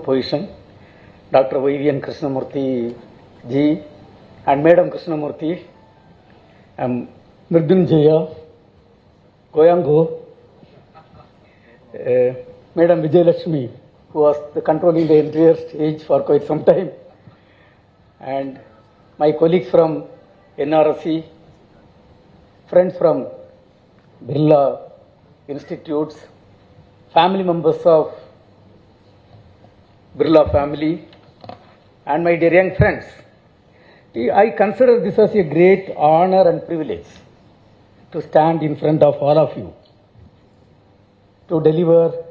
position, Dr. Y.V.N. Krishnamurthy ji and Madam Krishnamurthy, Mridunjaya, Goyango, Madam Vijayalakshmi, who was controlling the entire stage for quite some time, and my colleagues from NRSC, friends from Birla institutes, family members of Birla family, and my dear young friends. I consider this as a great honor and privilege to stand in front of all of you to deliver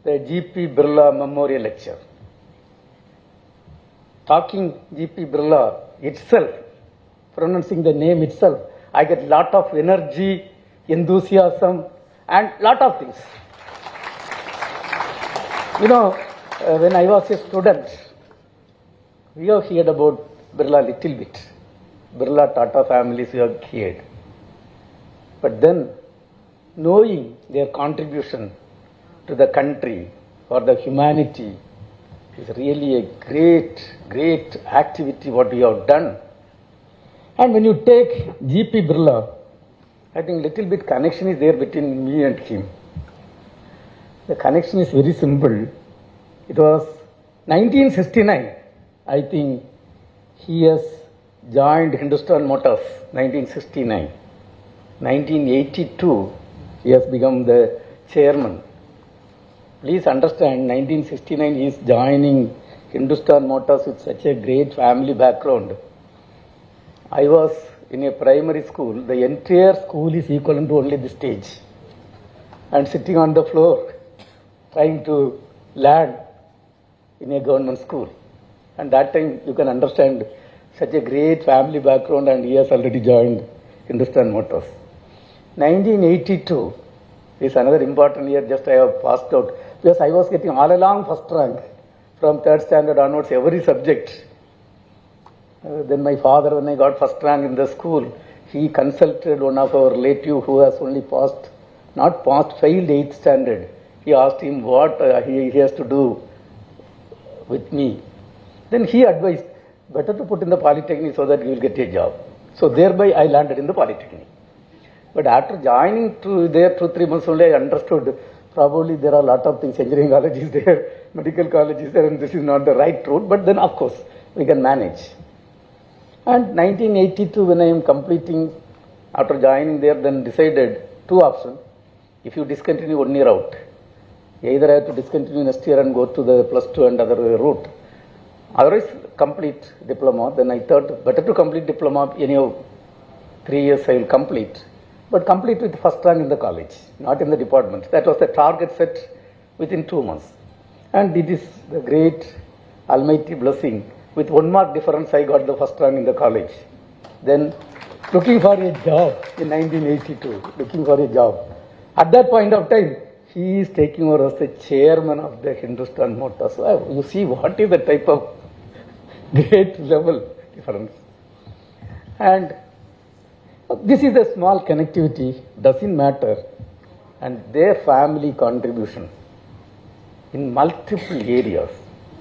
the G.P. Birla Memorial Lecture. Talking G.P. Birla itself, pronouncing the name itself, I get lot of energy, enthusiasm, and lot of things. You know, when I was a student, we have heard about Birla little bit. Birla Tata families we have heard. But then, knowing their contribution to the country or the humanity is really a great activity what we have done. And when you take G.P. Birla, I think little bit connection is there between me and him. The connection is very simple. It was 1969, I think he has joined Hindustan Motors, 1969. 1982, he has become the chairman. Please understand, 1969 he is joining Hindustan Motors with such a great family background. I was in a primary school, the entire school is equivalent to only the stage. And sitting on the floor, trying to learn in a government school. And that time you can understand such a great family background, and he has already joined Hindustan Motors. 1982 is another important year, just I have passed out. Because I was getting all along first rank from third standard onwards, every subject. Then my father, when I got first rank in the school, he consulted one of our relative who has only passed, not passed, failed 8th standard. He asked him what he has to do with me. Then he advised, better to put in the Polytechnic so that you will get a job. So thereby I landed in the Polytechnic. But after joining there 2-3 months only, I understood probably there are a lot of things, engineering college is there, medical college is there, and this is not the right route. But then of course we can manage. And 1982, when I am completing, after joining there, then decided two options. If you discontinue 1 year out, either I have to discontinue next year and go to the +2 and other route. Otherwise, complete diploma. Then I thought better to complete diploma. Anyhow, 3 years I will complete. But complete with first rank in the college, not in the department. That was the target set within 2 months. And it is the great almighty blessing. With 1 mark difference, I got the first rank in the college. Then looking for a job in 1982, looking for a job. At that point of time, he is taking over as the chairman of the Hindustan Motors. You see what is the type of great level difference. And this is a small connectivity, doesn't matter. And their family contribution in multiple areas.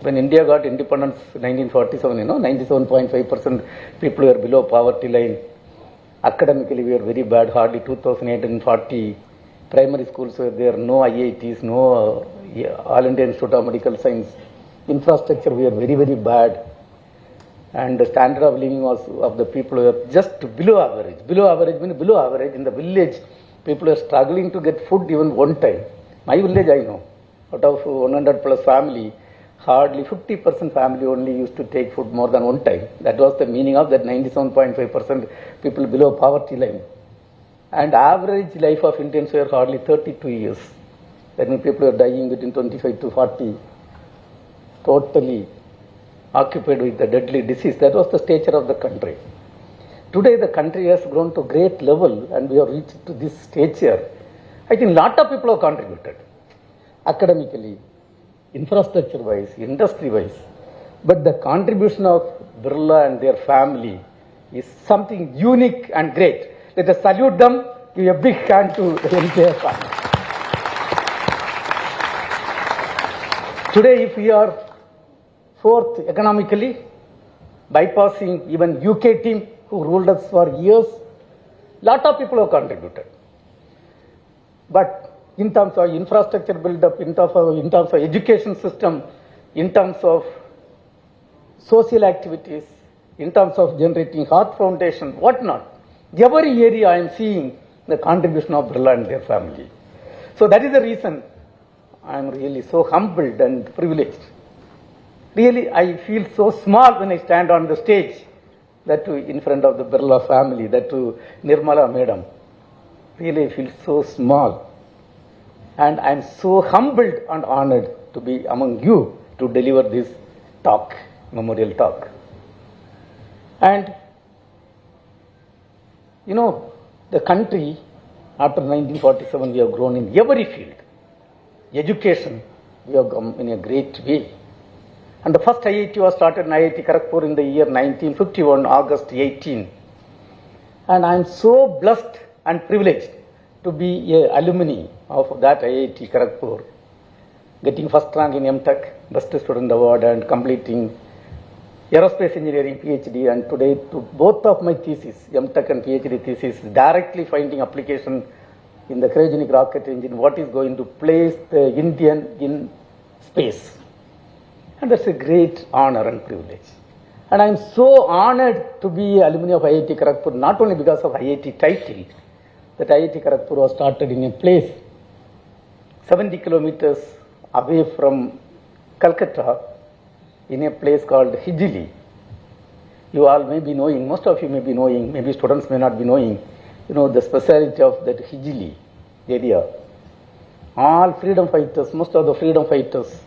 When India got independence in 1947, 97.5% people were below poverty line. Academically, we were very bad. Hardly 2,840 primary schools were there. No IITs, no All India Institute of Medical Science. Infrastructure, we were very bad. And the standard of living was of the people were just below average. Below average means below average. In the village, people were struggling to get food even one time. My village, I know, out of 100 plus family, hardly 50% family only used to take food more than one time. That was the meaning of that 97.5% people below poverty line. And average life of Indians were hardly 32 years. That means people were dying between 25 to 40, totally occupied with the deadly disease. That was the stature of the country. Today the country has grown to great level and we have reached to this stature. I think lot of people have contributed. Academically, infrastructure wise, industry wise. But the contribution of Birla and their family is something unique and great. Let us salute them, give a big hand to the entire family. Today if we are Fourth, economically, bypassing even UK team who ruled us for years. Lot of people have contributed. But in terms of infrastructure build-up, in terms of education system, in terms of social activities, in terms of generating heart foundation, whatnot, every area I am seeing the contribution of Birla and their family. So that is the reason I am really so humbled and privileged. Really, I feel so small when I stand on the stage, that too in front of the Birla family, that too Nirmala Madam. Really, I feel so small. And I am so humbled and honored to be among you to deliver this talk, memorial talk. And, you know, the country, after 1947, we have grown in every field. Education, we have come in a great way. And the first IIT was started in IIT Kharagpur in the year 1951, August 18. And I am so blessed and privileged to be an alumni of that IIT Kharagpur, getting first rank in MTech, Best Student Award, and completing Aerospace Engineering PhD. And today, to both of my theses, MTech and PhD thesis, directly finding application in the cryogenic rocket engine, what is going to place the Indian in space. And that's a great honor and privilege. And I'm so honored to be alumni of IIT Kharagpur, not only because of IIT title, that IIT Kharagpur was started in a place 70 kilometers away from Calcutta, in a place called Hijili. You all may be knowing, most of you may be knowing, maybe students may not be knowing, you know, the speciality of that Hijili area. All freedom fighters, most of the freedom fighters,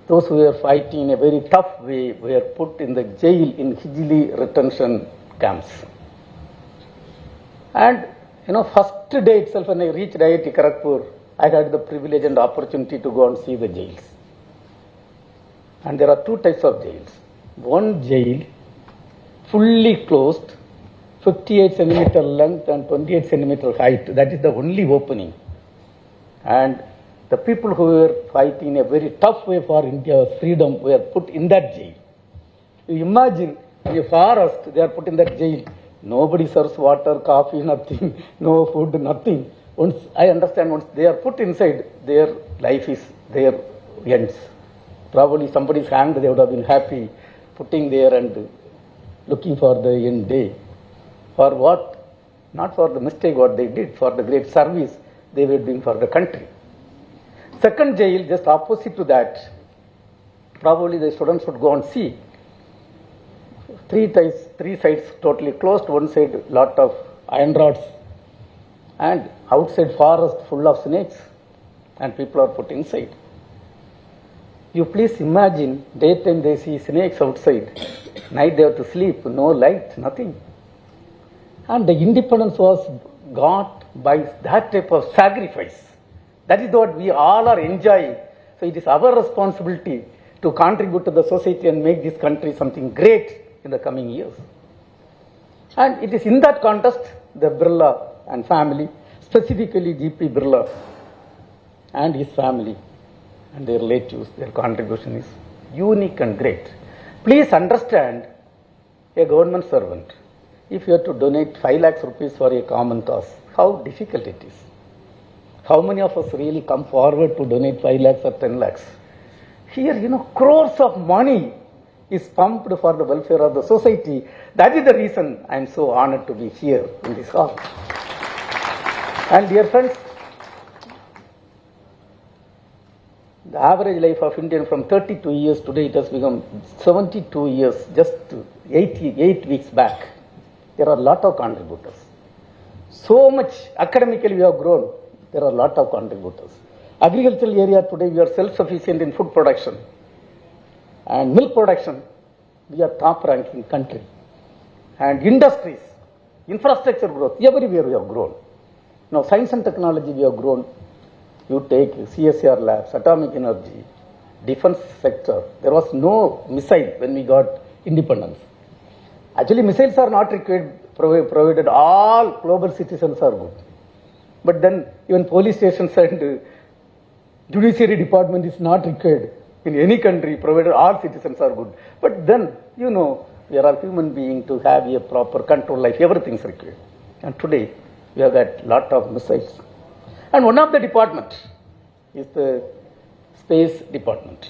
those who were fighting in a very tough way, were put in the jail in Hijili retention camps. And, you know, first day itself when I reached IIT Kharagpur, I had the privilege and opportunity to go and see the jails. And there are two types of jails. One jail, fully closed, 58 centimeter length and 28 centimeter height. That is the only opening. And the people who were fighting in a very tough way for India's freedom were put in that jail. You imagine, in a forest, they are put in that jail. Nobody serves water, coffee, nothing, no food, nothing. Once I understand, once they are put inside, their life is their ends. Probably somebody's hanged, they would have been happy putting there and looking for the end day. For what? Not for the mistake what they did, for the great service they were doing for the country. Second jail, just opposite to that, probably the students would go and see. Three sides totally closed, one side lot of iron rods, and outside forest full of snakes, and people are put inside. You please imagine, daytime they see snakes outside, night they have to sleep, no light, nothing. And the independence was got by that type of sacrifice. That is what we all are enjoying. So it is our responsibility to contribute to the society and make this country something great in the coming years. And it is in that context, the Birla and family, specifically G.P. Birla and his family and their relatives, their contribution is unique and great. Please understand, a government servant, if you have to donate 5 lakhs rupees for a common cause, how difficult it is. How many of us really come forward to donate 5 lakhs or 10 lakhs? Here, you know, crores of money is pumped for the welfare of the society. That is the reason I am so honored to be here in this hall. And dear friends, the average life of Indian from 32 years today, it has become 72 years, just 8 weeks back. There are a lot of contributors. So much academically we have grown. There are a lot of contributors. Agricultural area today, we are self-sufficient in food production. And milk production, we are top ranking country. And industries, infrastructure growth, everywhere we have grown. Now science and technology we have grown. You take CSR labs, atomic energy, defense sector. There was no missile when we got independence. Actually, missiles are not required, provided all global citizens are good. But then even police stations and judiciary department is not required. in any country, provided all citizens are good. But then, you know, we are all human beings to have a proper control life, everything is required. And today, we have got lot of missiles. And one of the department is the space department.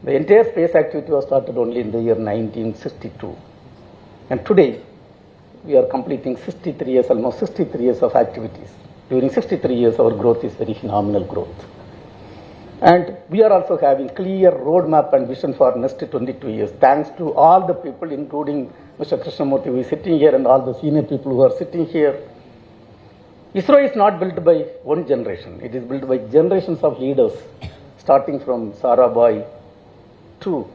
The entire space activity was started only in the year 1962. And today, we are completing 63 years, almost 63 years of activities. During 63 years, our growth is very phenomenal growth. And we are also having clear roadmap and vision for next 22 years. Thanks to all the people, including Mr. Krishnamurti, who is sitting here, and all the senior people who are sitting here. ISRO is not built by one generation. It is built by generations of leaders, starting from Sarabhai to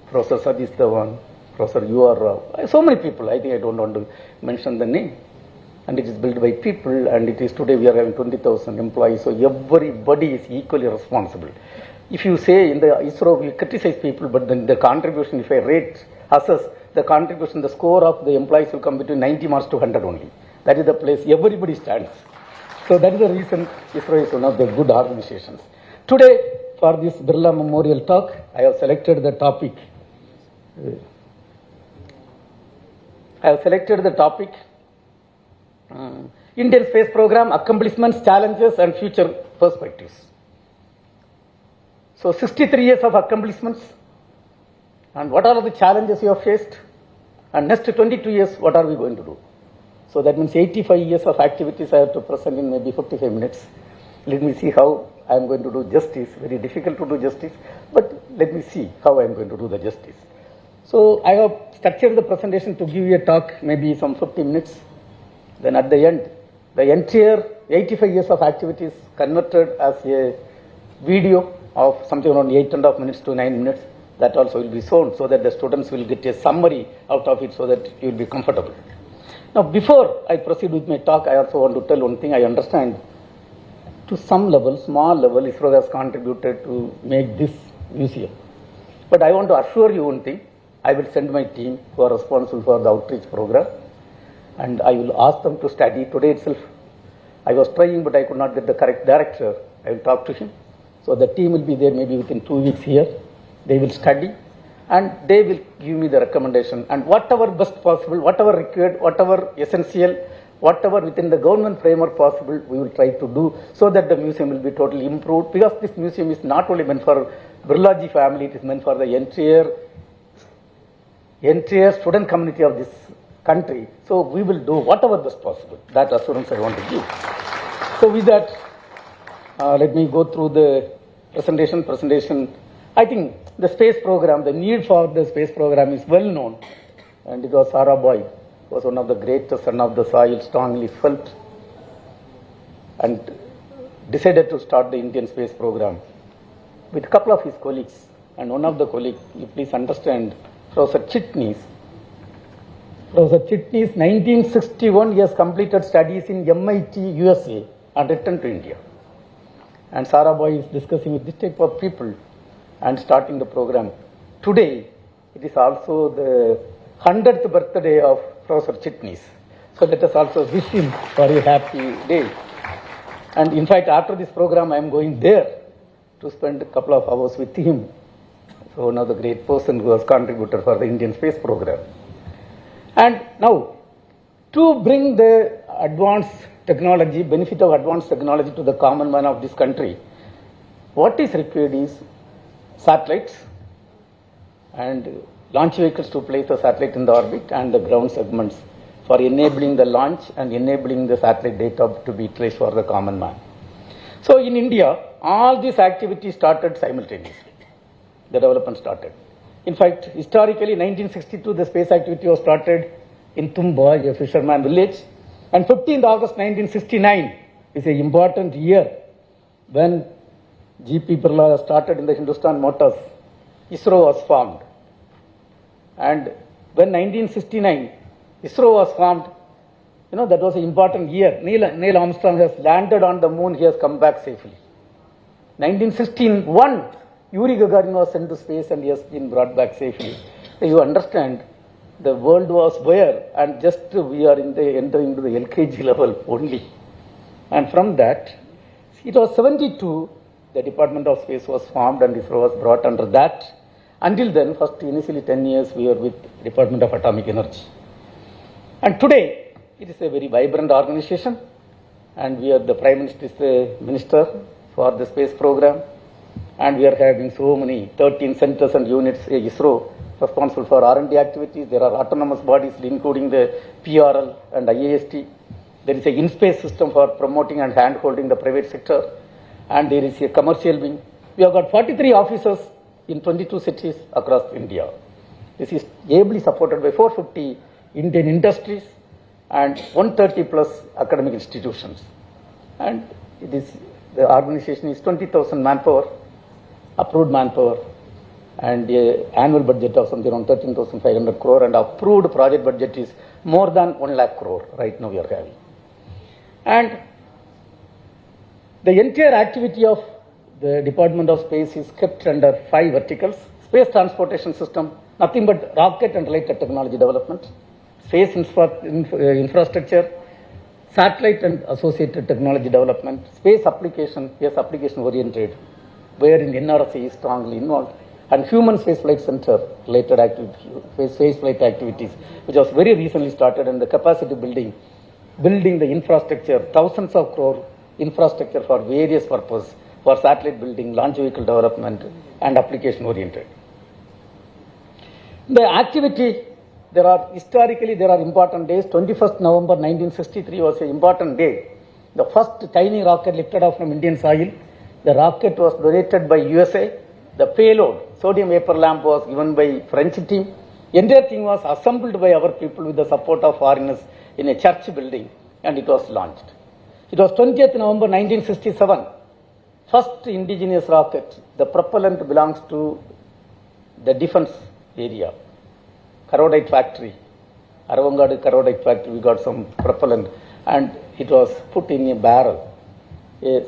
Professor Satish Dhawan, Professor U.R. Rao. So many people, I think I don't want to mention the name. And it is built by people, and it is today we are having 20,000 employees, so everybody is equally responsible. If you say in the ISRO, we criticize people, but then the contribution, if I assess the contribution, the score of the employees will come between 90 marks to 100 only. That is the place everybody stands. So that is the reason ISRO is one of the good organizations. Today, for this Birla Memorial talk, I have selected the topic. Indian Space Program, accomplishments, challenges, and future perspectives. So 63 years of accomplishments, and what are the challenges you have faced, and next 22 years, what are we going to do? So that means 85 years of activities I have to present in maybe 55 minutes. Let me see how I am going to do justice. Very difficult to do justice, but let me see how I am going to do the justice. So I have structured the presentation to give you a talk, maybe some 50 minutes. Then at the end, the entire 85 years of activities converted as a video of something around 8.5 minutes to 9 minutes. That also will be shown so that the students will get a summary out of it so that you will be comfortable. Now, before I proceed with my talk, I also want to tell one thing. I understand to some level, small level, ISRO has contributed to make this museum. But I want to assure you one thing. I will send my team who are responsible for the outreach program, and I will ask them to study. Today itself, I was trying, but I could not get the correct director. I will talk to him. So the team will be there maybe within 2 weeks here. They will study, and they will give me the recommendation. And whatever best possible, whatever required, whatever essential, whatever within the government framework possible, we will try to do so that the museum will be totally improved. Because this museum is not only meant for Birlaji family, it is meant for the entire student community of this country. So we will do whatever best possible. That assurance I want to give. So with that, let me go through the presentation. I think the space program, the need for the space program is well known. And it was Sarabhai, was one of the greatest son of the soil, strongly felt and decided to start the Indian space program with a couple of his colleagues. And one of the colleagues, you please understand, Professor Chitnis. Professor Chitnis, 1961, he has completed studies in MIT, USA, and returned to India. And Sarabhai is discussing with this type of people and starting the program. Today, it is also the 100th birthday of Professor Chitnis. So let us also wish him for a happy day. And in fact, after this program, I am going there to spend a couple of hours with him. So one of the great person who has contributed for the Indian space program. And now, to bring the advanced technology, benefit of advanced technology to the common man of this country, what is required is satellites and launch vehicles to place the satellite in the orbit and the ground segments for enabling the launch and enabling the satellite data to be traced for the common man. So in India, all these activities started simultaneously. The development started. In fact, historically, 1962, the space activity was started in Tumba, a fisherman village. And 15th August 1969 is an important year when G.P. Birla started in the Hindustan Motors. ISRO was formed. And when 1969, ISRO was formed, that was an important year. Neil Armstrong has landed on the moon, he has come back safely. 1961, Yuri Gagarin was sent to space and he has been brought back safely. So you understand, the world was where, and just we are entering into the LKG level only. And from that, it was 72, the Department of Space was formed and ISRO was brought under that. Until then, first initially 10 years we were with Department of Atomic Energy. And today, it is a very vibrant organization, and we are the Prime Minister is the Minister for the space program, and we are having so many 13 centers and units, ISRO responsible for R&D activities. There are autonomous bodies including the PRL and IAST. There is a in-space system for promoting and hand-holding the private sector, and there is a commercial wing. We have got 43 offices in 22 cities across India. This is ably supported by 450 Indian industries and 130 plus academic institutions. And the organization is 20,000 manpower, approved manpower, and annual budget of something around 13,500 crore, and approved project budget is more than 1 lakh crore right now we are having. And the entire activity of the Department of Space is kept under 5 verticals: space transportation system, nothing but rocket and related technology development; space infrastructure, satellite and associated technology development; space application, yes, application oriented, wherein NRSA is strongly involved; and human spaceflight center related spaceflight activities, which was very recently started, and the capacity building the infrastructure, thousands of crore infrastructure for various purposes, for satellite building, launch vehicle development, and application oriented. The activity, historically there are important days. 21st November 1963 was an important day. The first tiny rocket lifted off from Indian soil. The rocket was donated by USA. The payload, sodium vapor lamp, was given by French team. Entire thing was assembled by our people with the support of foreigners in a church building, and it was launched. It was 20th November 1967. First indigenous rocket. The propellant belongs to the defense area. Carotide factory. Aravangadu Carotide factory, we got some propellant, and it was put in a barrel.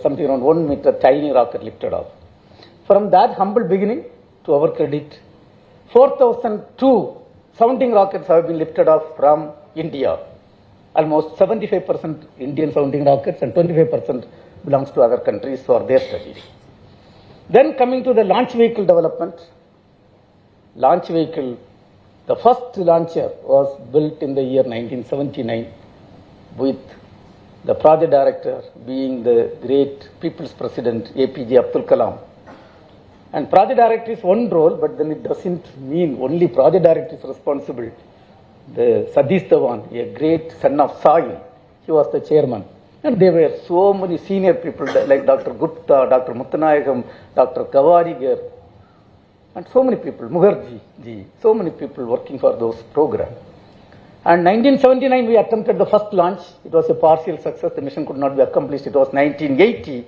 Something around 1 meter tiny rocket lifted off. From that humble beginning, to our credit, 4,002 sounding rockets have been lifted off from India. Almost 75% Indian sounding rockets and 25% belongs to other countries for their studies. Then coming to the launch vehicle development. Launch vehicle, the first launcher was built in the year 1979 with the project director being the great People's President APJ Abdul Kalam. And project director is one role, but then it doesn't mean only project director is responsible. The Sadish Dhawan, a great son of soil, he was the chairman. And there were so many senior people like Dr. Gupta, Dr. Muttanayagam, Dr. Kawarigar, and so many people, Mukherjee ji, so many people working for those programs. And 1979 we attempted the first launch. It was a partial success. The mission could not be accomplished. It was 1980.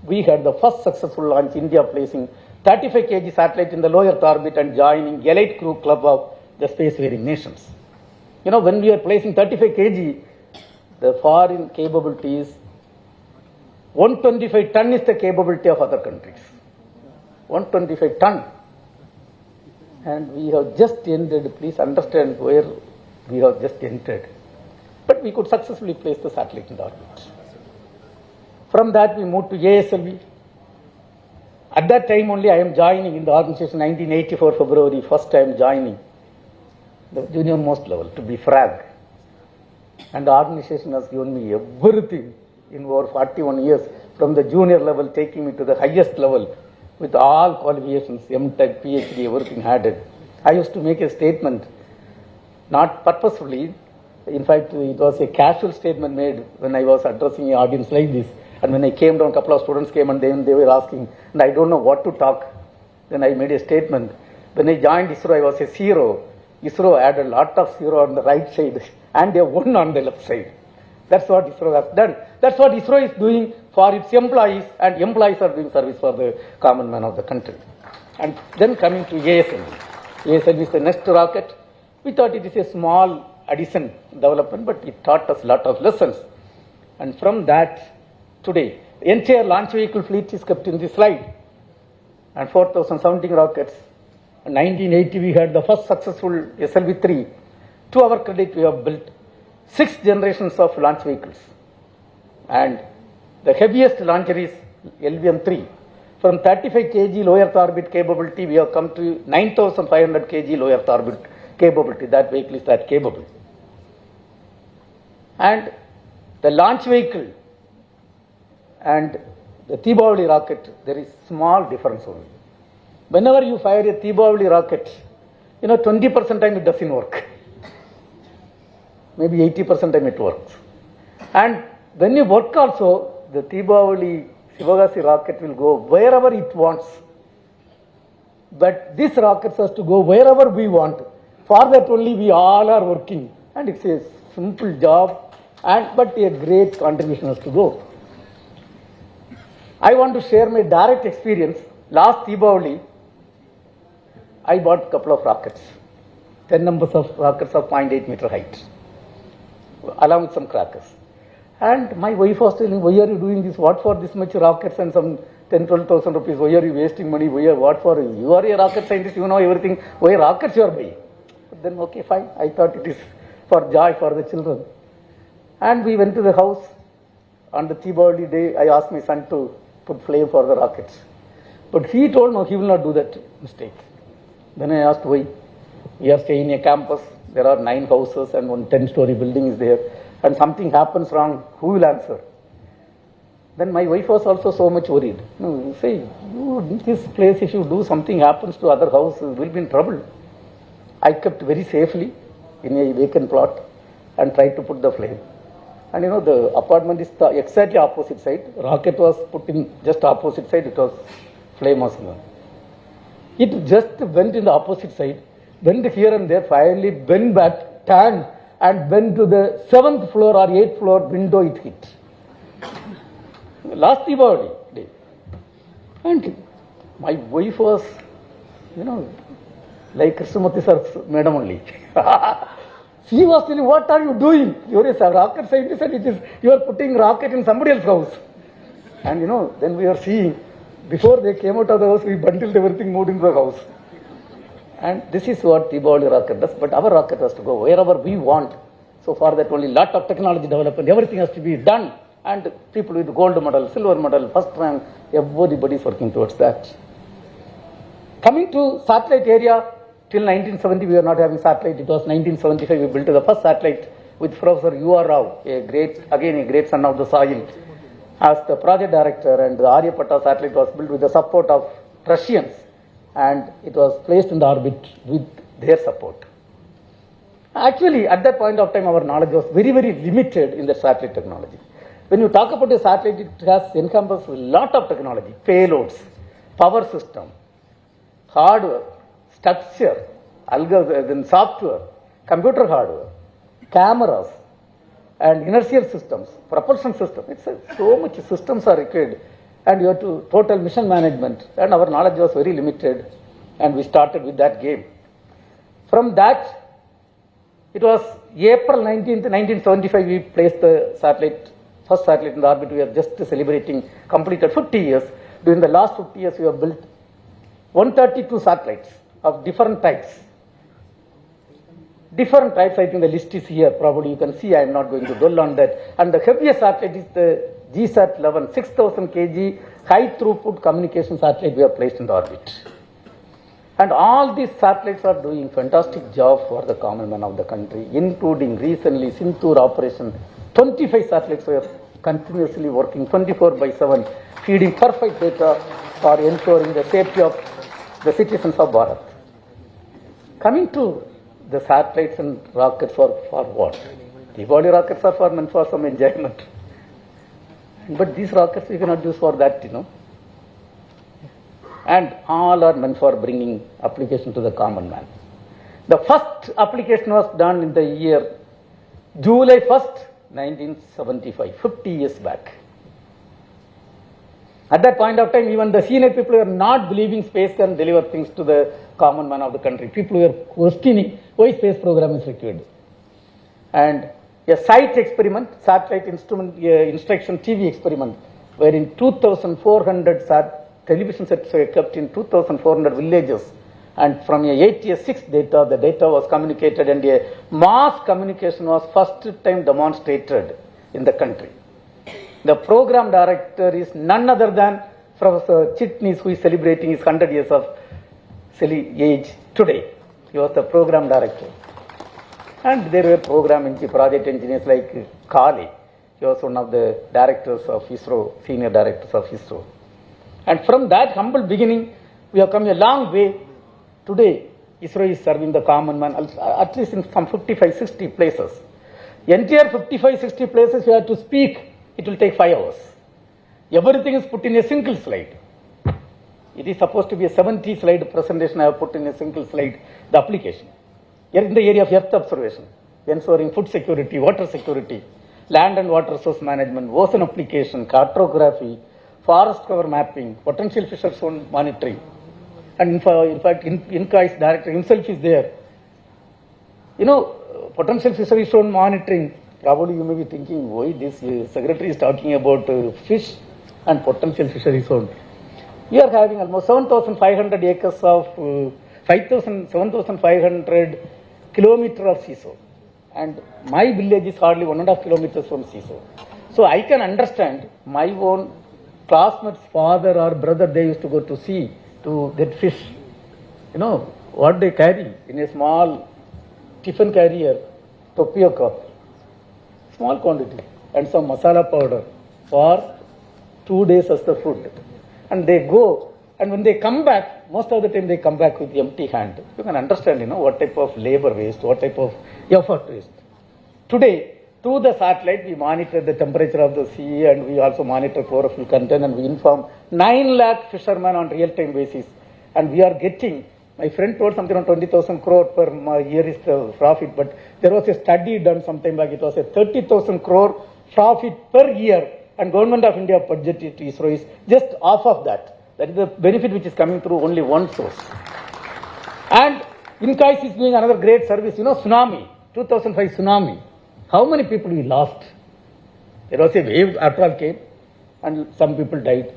We had the first successful launch, India placing 35 kg satellite in the low Earth orbit and joining elite crew club of the spacefaring nations. You know, when we are placing 35 kg, the foreign capability is 125 ton is the capability of other countries. 125 ton. And we have just ended, please understand where we have just entered. But we could successfully place the satellite in the orbit. From that we moved to ASLV. At that time only I am joining in the organization, 1984 February, first time joining the junior most level to be frag. And the organization has given me everything in over 41 years, from the junior level taking me to the highest level with all qualifications, MTech, PhD, everything added. I used to make a statement, not purposefully. In fact, it was a casual statement made when I was addressing an audience like this. And when I came down, a couple of students came and they were asking, and I don't know what to talk. Then I made a statement. When I joined ISRO, I was a zero. ISRO had a lot of zero on the right side and a 1 on the left side. That's what ISRO has done. That's what ISRO is doing for its employees, and employees are doing service for the common man of the country. And then coming to ASLV. ASLV is the next rocket. We thought it is a small addition development, but it taught us a lot of lessons. And from that, today, the entire launch vehicle fleet is kept in this slide. And 4,000 sounding rockets. In 1980, we had the first successful SLV-3. To our credit, we have built 6 generations of launch vehicles. And the heaviest launcher is LVM-3. From 35 kg low Earth orbit capability, we have come to 9,500 kg low Earth orbit capability. That vehicle is that capable. And the launch vehicle and the Deepavali rocket, there is small difference only. Whenever you fire a Deepavali rocket, 20% time it doesn't work. Maybe 80% time it works. And when you work also, the Deepavali Shivagasi rocket will go wherever it wants. But this rocket has to go wherever we want. For that only we all are working. And it's a simple job, but a great contribution has to go. I want to share my direct experience. Last Deepavali, I bought a couple of rockets. 10 numbers of rockets of 0.8 meter height, along with some crackers. And my wife was telling, why are you doing this? What for this much rockets and some 10,000-12,000 rupees? Why are you wasting money? What for? You are a rocket scientist, you know everything. Why rockets you are buying? But then, okay, fine. I thought it is for joy for the children. And we went to the house. On the Deepavali day, I asked my son to put flame for the rockets. But he told, no, he will not do that mistake. Then I asked why. We are staying in a campus. There are 9 houses and one 10-story building is there. And something happens wrong, who will answer? Then my wife was also so much worried. No, you say, this place, if you do something happens to other houses, we'll be in trouble. I kept very safely in a vacant plot and tried to put the flame. And the apartment is the exactly opposite side. Rocket was put in just opposite side, it was flame was there. It just went in the opposite side, went here and there, finally bent back, turned, and went to the 7th floor or 8th floor window it hit. Last Deepavali day. And my wife was, like Krishnamurti sir's madam only. She was telling, what are you doing? You are a rocket scientist and you are putting rocket in somebody else's house. And then we are seeing, before they came out of the house, we bundled everything, moved into the house. And this is what Deepavali rocket does, but our rocket has to go wherever we want. So for that only lot of technology development, everything has to be done. And people with gold medal, silver medal, first rank, everybody is working towards that. Coming to satellite area, till 1970 we were not having satellite. It was 1975 we built the first satellite with Professor U.R. Rao, a great son of the soil, as the project director, and the Aryabhatta satellite was built with the support of Russians. And it was placed in the orbit with their support. Actually, at that point of time, our knowledge was very, very limited in the satellite technology. When you talk about a satellite, it has encompassed a lot of technology, payloads, power system, hardware, structure, algorithm, software, computer hardware, cameras, and inertial systems, propulsion system. So much systems are required. And you have to total mission management, and our knowledge was very limited, and we started with that game. From that, it was April 19th, 1975, we placed the first satellite in the orbit. We are just celebrating, completed 50 years. During the last 50 years, we have built 132 satellites of different types. Different types, I think the list is here. Probably you can see, I am not going to dwell on that. And the heaviest satellite is the GSAT-11, 6,000 kg high throughput communication satellite we have placed in the orbit. And all these satellites are doing fantastic job for the common man of the country, including recently Sintur operation. 25 satellites were continuously working 24/7, feeding perfect data for ensuring the safety of the citizens of Bharat. Coming to the satellites and rockets for what? Deepavali rockets are meant for some enjoyment. But these rockets we cannot use for that, And all are meant for bringing application to the common man. The first application was done in the year July 1st, 1975, 50 years back. At that point of time, even the senior people were not believing space can deliver things to the common man of the country. People were questioning why space program is required. And a site experiment, satellite instruction TV experiment, wherein 2,400 television sets were kept in 2,400 villages, and from a 86 data, the data was communicated, and a mass communication was first time demonstrated in the country. The program director is none other than Professor Chitnis, who is celebrating his 100 years of age today. He was the program director. And there were program project engineers like Kali. He was one of the directors of ISRO, senior directors of ISRO. And from that humble beginning, we have come a long way. Today, ISRO is serving the common man, at least in some 55-60 places. Entire 55-60 places you have to speak, it will take 5 hours. Everything is put in a single slide. It is supposed to be a 70-slide presentation. I have put in a single slide the application. In the area of earth observation, ensuring food security, water security, land and water resource management, ocean application, cartography, forest cover mapping, potential fisher zone monitoring. And in fact, INCA's director himself is there. You know, potential fishery zone monitoring, probably you may be thinking, why this secretary is talking about fish and potential fishery zone. We are having almost 7,500 acres of 7,500 kilometers of seashore. And my village is hardly 1.5 kilometers from seashore. So I can understand my own classmate's father or brother, they used to go to sea to get fish. You know, what they carry in a small tiffin carrier, tapioca, small quantity, and some masala powder for 2 days as the food. And they go, and when they come back, most of the time they come back with empty hand. You can understand, you know, what type of labor waste, what type of effort waste. Today, through the satellite, we monitor the temperature of the sea, and we also monitor chlorophyll content, and we inform 9 lakh fishermen on real-time basis. And we are getting, my friend told something on 20,000 crore per year is the profit, but there was a study done some time back, it was a 30,000 crore profit per year, and Government of India budgeted to ISRO is just half of that. That is the benefit which is coming through only one source. And INCAIS is doing another great service, you know, tsunami, 2005 tsunami. How many people we lost? There was a wave after all came, and some people died.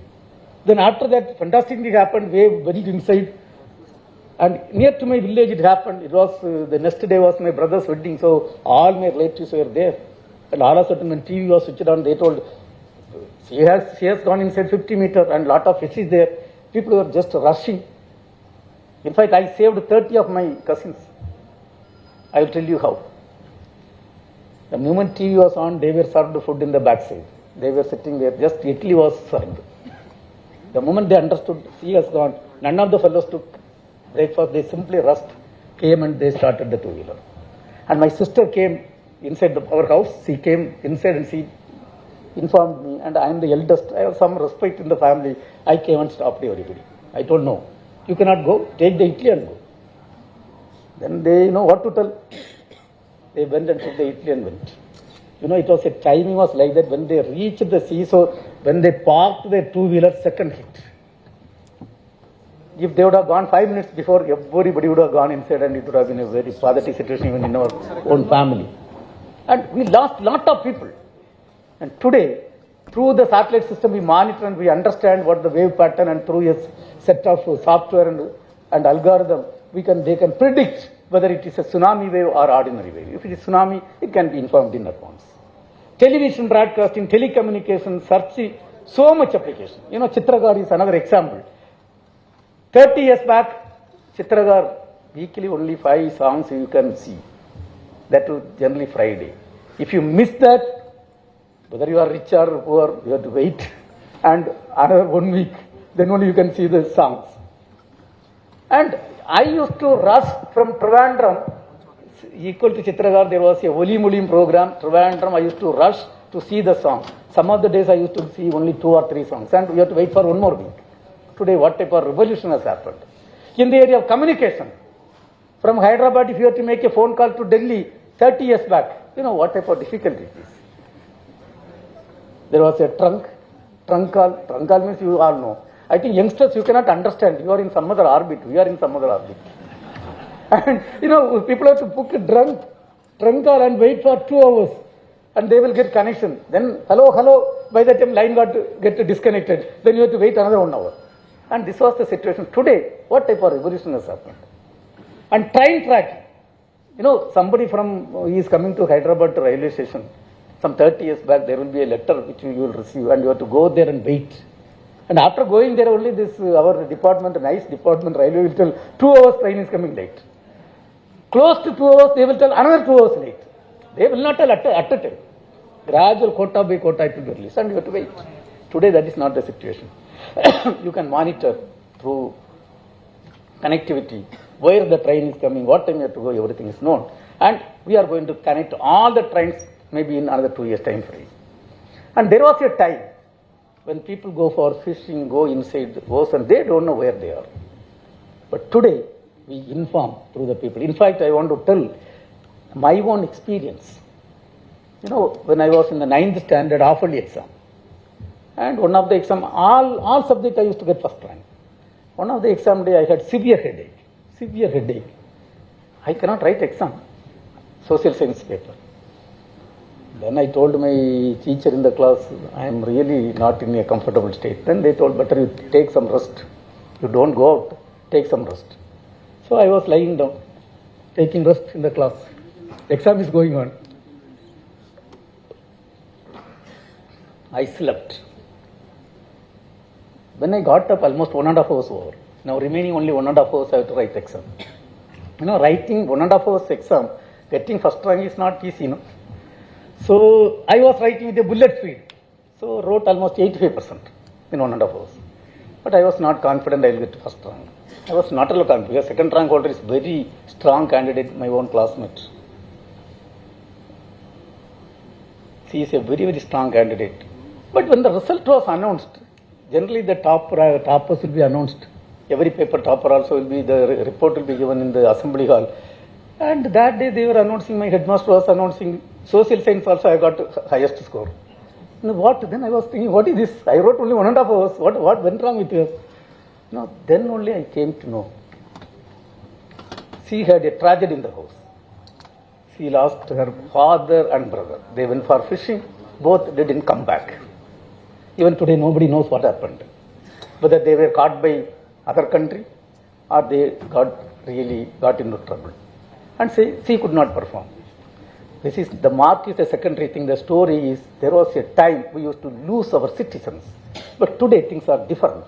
Then after that, fantastic thing happened, wave went inside. And near to my village it happened. It was, the next day was my brother's wedding, so all my relatives were there. And all of a sudden when TV was switched on, they told, she has gone inside 50 meters and lot of fish is there. People were just rushing. In fact, I saved 30 of my cousins. I will tell you how. The moment TV was on, they were served food in the backside. They were sitting there, just idli was served. The moment they understood she has gone, none of the fellows took breakfast. They simply rushed, came and they started the two-wheeler. And my sister came inside our house. She came inside and she informed me, and I am the eldest. I have some respect in the family. I came and stopped everybody. I told, no, you cannot go. Take the idli and go. Then they know what to tell. They went and took the idli and went. You know, it was a timing was like that. When they reached the sea, so when they parked their two-wheeler, second hit. If they would have gone 5 minutes before, everybody would have gone inside, and it would have been a very pathetic situation even in our own family. And we lost a lot of people. And today, through the satellite system, we monitor and we understand what the wave pattern, and through a set of software and algorithm, they can predict whether it is a tsunami wave or ordinary wave. If it is tsunami, it can be informed in advance. Television broadcasting, telecommunication, search, so much application. You know, Chitragar is another example. 30 years back, Chitragar, weekly only 5 songs you can see. That was generally Friday. If you miss that, whether you are rich or poor, you have to wait. And another 1 week, then only you can see the songs. And I used to rush from Trivandrum, equal to Chitragar, there was a Oli Mulim program. Trivandrum, I used to rush to see the song. Some of the days I used to see only 2 or 3 songs, and we have to wait for 1 more week. Today, what type of revolution has happened? In the area of communication, from Hyderabad, if you have to make a phone call to Delhi 30 years back, you know what type of difficulty it is. There was a trunk call. Trunk call means you all know. I think youngsters, you cannot understand. You are in some other orbit. We are in some other orbit. And, you know, people have to book a trunk call and wait for 2 hours. And they will get connection. Then, hello. By the time line get disconnected, then you have to wait another 1 hour. And this was the situation. Today, what type of revolution has happened? And train tracking. You know, somebody he is coming to Hyderabad to railway station. Some 30 years back, there will be a letter which you will receive, and you have to go there and wait. And after going there only this, our department, nice department, railway will tell 2 hours train is coming late. Close to 2 hours, they will tell another 2 hours late. They will not tell at a time. Gradual quota by quota it will be released and you have to wait. Today that is not the situation. You can monitor through connectivity where the train is coming, what time you have to go, everything is known. And we are going to connect all the trains maybe in another 2 years time frame. And there was a time when people go for fishing, go inside the ocean, they don't know where they are. But today, we inform through the people. In fact, I want to tell my own experience. You know, when I was in the 9th standard half-yearly exam, and one of the exam, all subjects I used to get first rank. One of the exam day I had severe headache. I cannot write exam, social science paper. Then I told my teacher in the class, I am really not in a comfortable state. Then they told, better you take some rest. You don't go out, take some rest. So I was lying down, taking rest in the class. Exam is going on. I slept. When I got up, almost 1.5 hours over. Now remaining only 1.5 hours I have to write exam. You know, writing 1.5 hours exam, getting first rank is not easy, no? So I was writing with a bullet speed. So wrote almost 85% in 1.5 hours. But I was not confident I will get first rank. I was not at all confident because second rank holder is very strong candidate, my own classmate. She is a very, very strong candidate. But when the result was announced, generally the toppers will be announced. Every paper topper also will be, the report will be given in the assembly hall. And that day they were announcing, my headmaster was announcing, social science also I got highest score. And what? Then I was thinking, what is this? I wrote only 1.5 hours. What went wrong with you? No, then only I came to know. She had a tragedy in the house. She lost her father and brother. They went for fishing. Both didn't come back. Even today nobody knows what happened. Whether they were caught by other country or they really got into trouble. And she could not perform. This is, the mark is a secondary thing. The story is, there was a time we used to lose our citizens. But today things are different.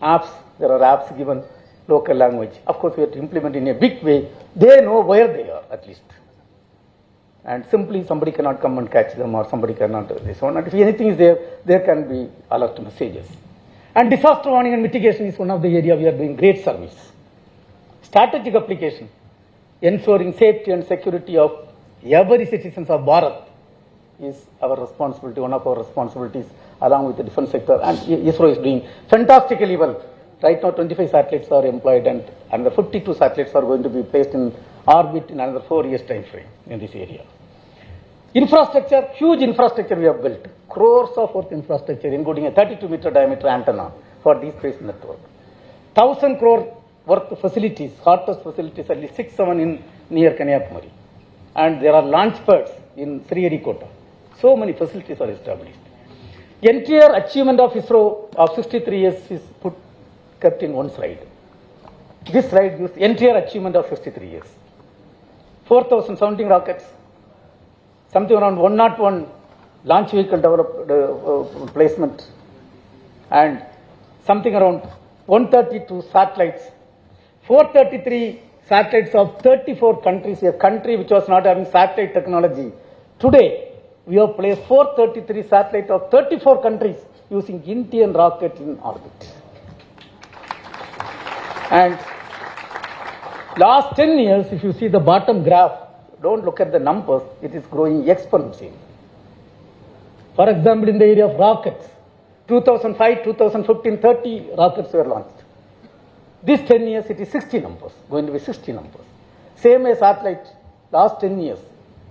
Apps, there are apps given local language. Of course, we have to implement in a big way. They know where they are, at least. And simply somebody cannot come and catch them or somebody cannot do this one. And if anything is there, there can be alert messages. And disaster warning and mitigation is one of the areas we are doing great service. Strategic application, ensuring safety and security of every citizens of Bharat is our responsibility, one of our responsibilities, along with the defense sector. And ISRO is doing fantastically well. Right now 25 satellites are employed and another 52 satellites are going to be placed in orbit in another 4 years time frame in this area. Infrastructure, huge infrastructure we have built. Crores of worth infrastructure, including a 32-meter diameter antenna for deep space network. 1,000 crore worth facilities, hottest facilities, at least 6-7 in near Kanyakumari. And there are launch pads in Sriharikota. So many facilities are established. Entire achievement of ISRO of 63 years is kept in one slide. This slide gives entire achievement of 63 years. 4,000 sounding rockets, something around 101 launch vehicle developed placement, and something around 132 satellites, 433 satellites of 34 countries, a country which was not having satellite technology. Today, we have placed 433 satellites of 34 countries using Indian rocket in orbit. And last 10 years, if you see the bottom graph, don't look at the numbers, it is growing exponentially. For example, in the area of rockets, 2005, 2015, 30 rockets were launched. This 10 years, it is 60 numbers, going to be 60 numbers. Same as satellite, last 10 years,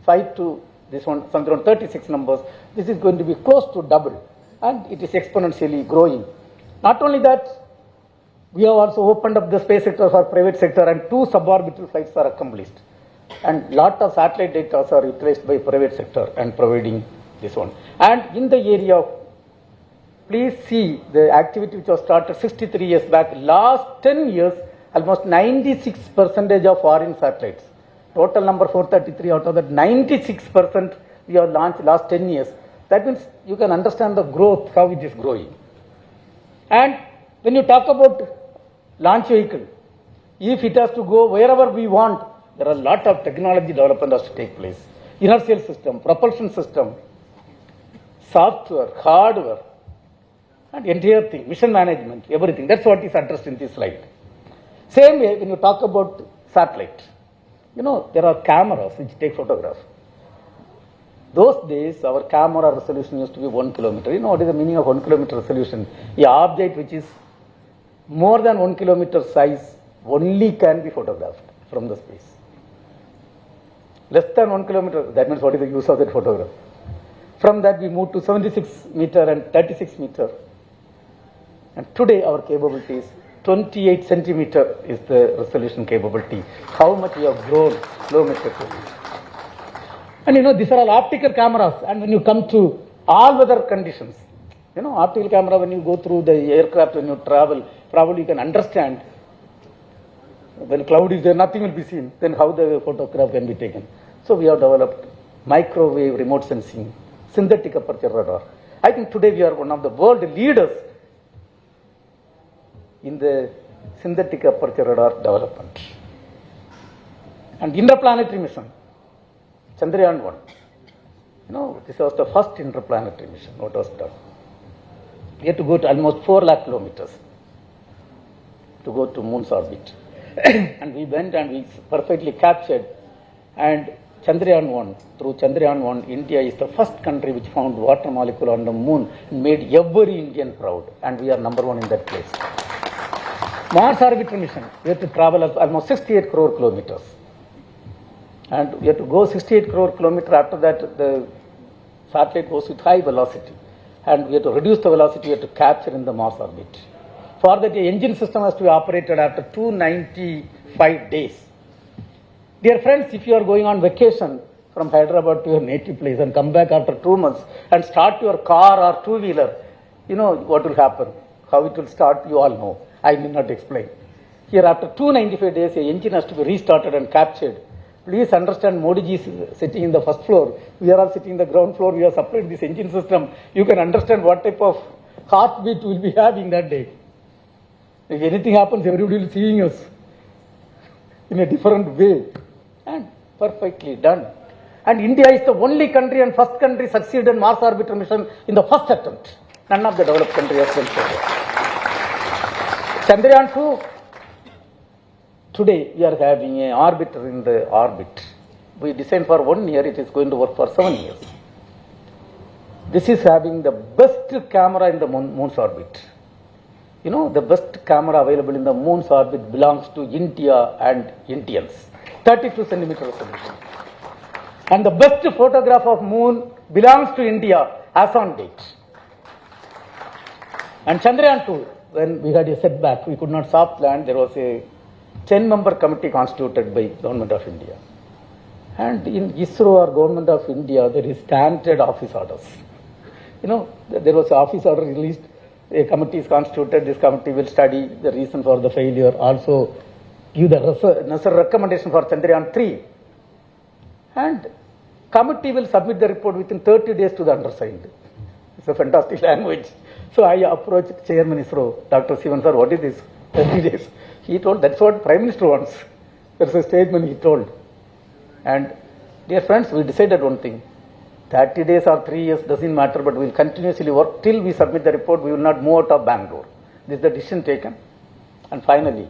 5 to this one, something around 36 numbers. This is going to be close to double, and it is exponentially growing. Not only that, we have also opened up the space sector for private sector, and 2 suborbital flights are accomplished. And lot of satellite data are replaced by private sector and providing this one. And in the area of, please see the activity which was started 63 years back. Last 10 years, almost 96% of foreign satellites. Total number 433, out of that 96% we have launched last 10 years. That means you can understand the growth, how it is growing. And when you talk about launch vehicle, if it has to go wherever we want, there are a lot of technology development has to take place. Inertial system, propulsion system, software, hardware, and entire thing, mission management, everything. That's what is addressed in this slide. Same way, when you talk about satellite, there are cameras which take photographs. Those days, our camera resolution used to be 1 kilometer. You know what is the meaning of 1 kilometer resolution? The object which is more than 1 kilometer size only can be photographed from the space. Less than 1 kilometer, that means what is the use of that photograph? From that we moved to 76 meter and 36 meter. And today our capability is 28 centimeter is the resolution capability. How much we have grown kilometers. And these are all optical cameras. And when you come to all weather conditions, optical camera, when you go through the aircraft, when you travel, probably you can understand when cloud is there, nothing will be seen. Then how the photograph can be taken. So we have developed microwave remote sensing, synthetic aperture radar. I think today we are one of the world leaders in the synthetic aperture radar development. And interplanetary mission, Chandrayaan 1. This was the first interplanetary mission, what was done. We had to go to almost 4 lakh kilometers to go to moon's orbit. And we went and we perfectly captured. And Chandrayaan 1, through Chandrayaan 1, India is the first country which found water molecule on the moon and made every Indian proud. And we are number 1 in that place. Mars orbiter mission, we have to travel almost 68 crore kilometers. And we have to go 68 crore kilometers. After that, the satellite goes with high velocity. And we have to reduce the velocity, we have to capture in the Mars orbit. For that, the engine system has to be operated after 295 days. Dear friends, if you are going on vacation from Hyderabad to your native place and come back after 2 months and start your car or two-wheeler, what will happen? How it will start, you all know. I will not explain. Here, after 295 days, the engine has to be restarted and captured. Please understand, Modi ji is sitting in the first floor. We are all sitting in the ground floor. We have supplied this engine system. You can understand what type of heartbeat we will be having that day. If anything happens, everybody will be seeing us in a different way. And perfectly done. And India is the only country and first country succeeded in Mars orbiter mission in the first attempt. None of the developed countries has done so. Chandrayaan 2, today we are having an orbiter in the orbit. We designed for 1 year, it is going to work for 7 years. This is having the best camera in the moon's orbit. The best camera available in the moon's orbit belongs to India and Indians. 32 centimeter resolution. And the best photograph of moon belongs to India as on date. And Chandrayaan 2, when we had a setback, we could not soft land, there was a 10-member committee constituted by Government of India. And in ISRO or Government of India, there is standard office orders. There was an office order released, a committee is constituted, this committee will study the reason for the failure, also give the necessary recommendation for Chandrayaan 3. And committee will submit the report within 30 days to the undersigned. It's a fantastic language. So I approached Chairman ISRO, Dr. Sivan sir, what is this? 30 days. He told, that's what Prime Minister wants. There's a statement he told. And dear friends, we decided one thing. 30 days or 3 years doesn't matter, but we will continuously work till we submit the report. We will not move out of Bangalore. This is the decision taken. And finally,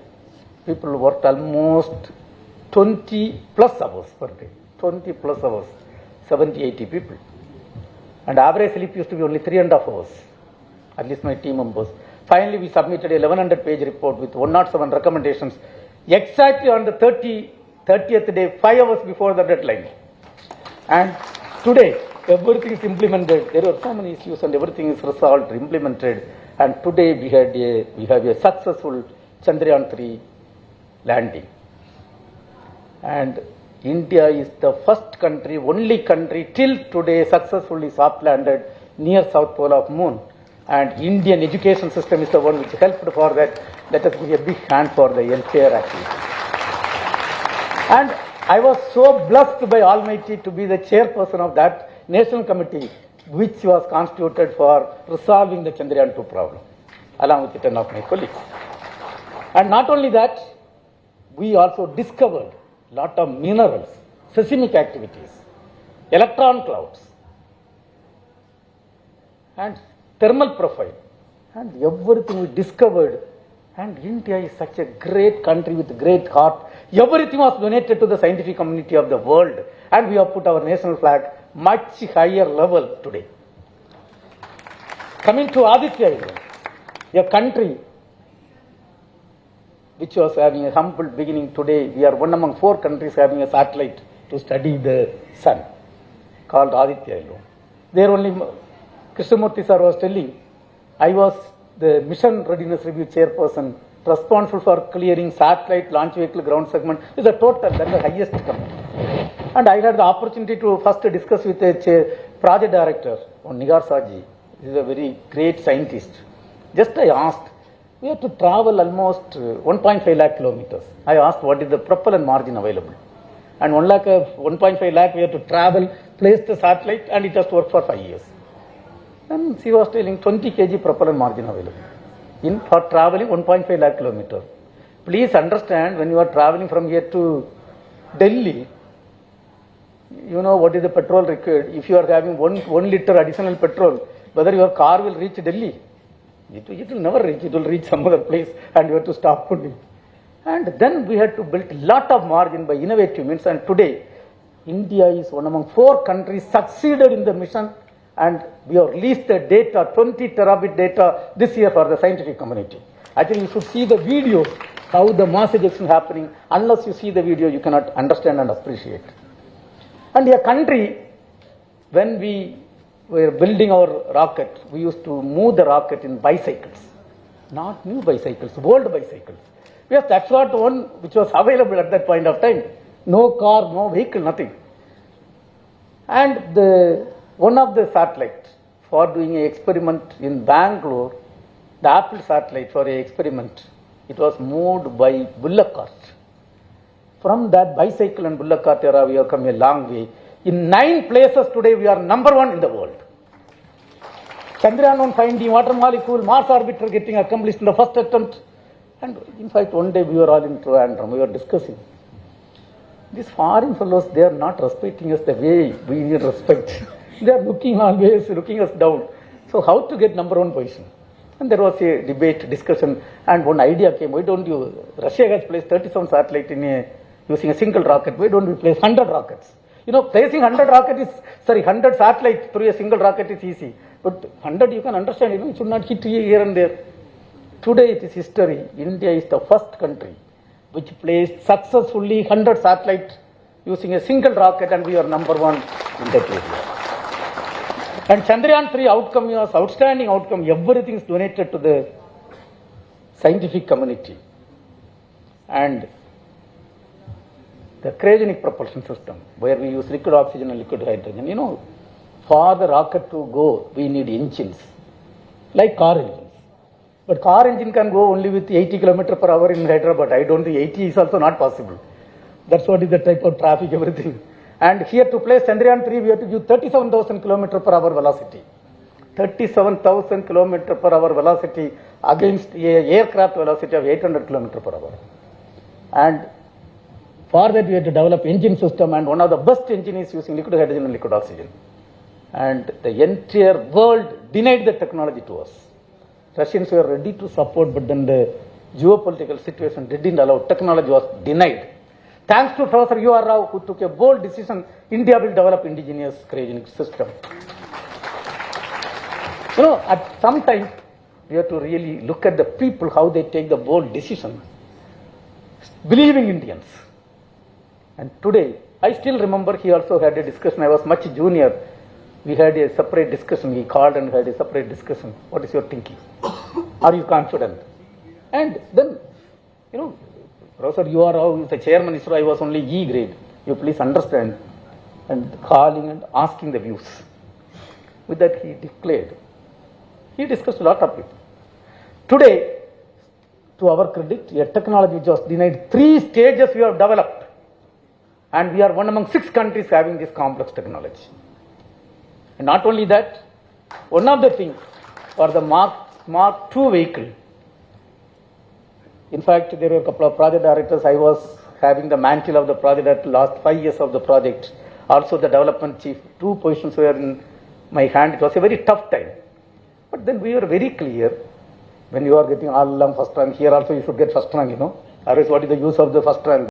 people worked almost 20 plus hours per day. 20 plus hours. 70, 80 people. And average sleep used to be only 3.5 hours. At least my team members. Finally, we submitted a 1100-page report with 107 recommendations. Exactly on the 30th day, 5 hours before the deadline. And today, everything is implemented. There were so many issues and everything is resolved, implemented. And today we have a successful Chandrayaan 3 landing. And India is the first country, only country till today successfully soft landed near South Pole of Moon. And Indian education system is the one which helped for that. Let us give a big hand for the entire activity. And I was so blessed by Almighty to be the chairperson of that national committee which was constituted for resolving the Chandrayaan 2 problem. along with 10 of my colleagues. And not only that, we also discovered a lot of minerals, seismic activities, electron clouds, and thermal profile, and everything we discovered. And India is such a great country with a great heart. Everything was donated to the scientific community of the world, and we have put our national flag much higher level today. Coming to Aditya Island, a country which was having a humble beginning, today we are one among 4 countries having a satellite to study the sun, called Aditya Island. There only Krishnamurti sir was telling, I was the mission readiness review chairperson responsible for clearing satellite launch vehicle ground segment is a total, that is the highest committee. And I had the opportunity to first discuss with a project director on Nigar Saji. He is a very great scientist. Just I asked, we have to travel almost 1.5 lakh kilometers. I asked what is the propellant margin available. And 1.5 lakh we have to travel, place the satellite, and it has to work for 5 years. And she was telling 20 kg propellant margin available for traveling 1.5 lakh kilometers. Please understand, when you are traveling from here to Delhi, you know what is the petrol required. If you are having 1 liter additional petrol, whether your car will reach Delhi, it will never reach. It will reach some other place, and you have to stop only. And then we had to build a lot of margin by innovative means. And today, India is one among 4 countries succeeded in the mission. And we have released the data, 20 terabit data this year for the scientific community. Actually, you should see the video, how the mass ejection happening. Unless you see the video, you cannot understand and appreciate. And a country, when we were building our rocket, we used to move the rocket in bicycles. Not new bicycles, old bicycles. Yes, that's what one which was available at that point of time. No car, no vehicle, nothing. And one of the satellites for doing an experiment in Bangalore, the Apple satellite for an experiment, it was moved by bullock cart. From that bicycle and bullock cart era, we have come a long way. In 9 places today, we are number 1 in the world. Chandrayaan finding water molecule, Mars orbiter getting accomplished in the first attempt. And in fact, one day we were all in Trivandrum, we were discussing. These foreign fellows, they are not respecting us the way we need respect. They are always looking us down. So how to get number 1 position? And there was a debate, discussion, and one idea came, why don't you, Russia has placed 37 satellites using a single rocket, why don't we place 100 rockets? You know, placing 100 satellites through a single rocket is easy. But 100 you can understand, it should not hit here and there. Today it is history. India is the first country which placed successfully 100 satellites using a single rocket, and we are number 1 in that area. And Chandrayaan 3 outcome was outstanding outcome. Everything is donated to the scientific community. And the cryogenic propulsion system, where we use liquid oxygen and liquid hydrogen. You know, for the rocket to go, we need engines, like car engines. But car engine can go only with 80 km per hour in Hyderabad. I don't think 80 is also not possible. That's what is the type of traffic, everything. And here to place Chandrayaan 3, we have to give 37,000 km per hour velocity. 37,000 km per hour velocity against an aircraft velocity of 800 km per hour. And for that, we have to develop engine system, and one of the best engines is using liquid hydrogen and liquid oxygen. And the entire world denied the technology to us. Russians were ready to support, but then the geopolitical situation didn't allow. Technology was denied. Thanks to Professor U.R. Rao, who took a bold decision, India will develop indigenous cryogenic system. You know, at some time, we have to really look at the people, how they take the bold decision. Believing Indians. And today, I still remember he also had a discussion. I was much junior. We had a separate discussion. He called and had a separate discussion. What is your thinking? Are you confident? And then, you know, Professor U.R. Rao is the chairman ISRO. I was only E grade. You please understand. And calling and asking the views. With that, he declared. He discussed a lot of it. Today, to our credit, a technology which was denied, 3 stages we have developed. And we are one among 6 countries having this complex technology. And not only that, one of the things for the Mark Mark II vehicle. In fact, there were a couple of project directors. I was having the mantle of the project at last 5 years of the project. Also the development chief. 2 positions were in my hand. It was a very tough time. But then we were very clear. When you are getting all along first rank, here also you should get first rank, Otherwise, what is the use of the first rank?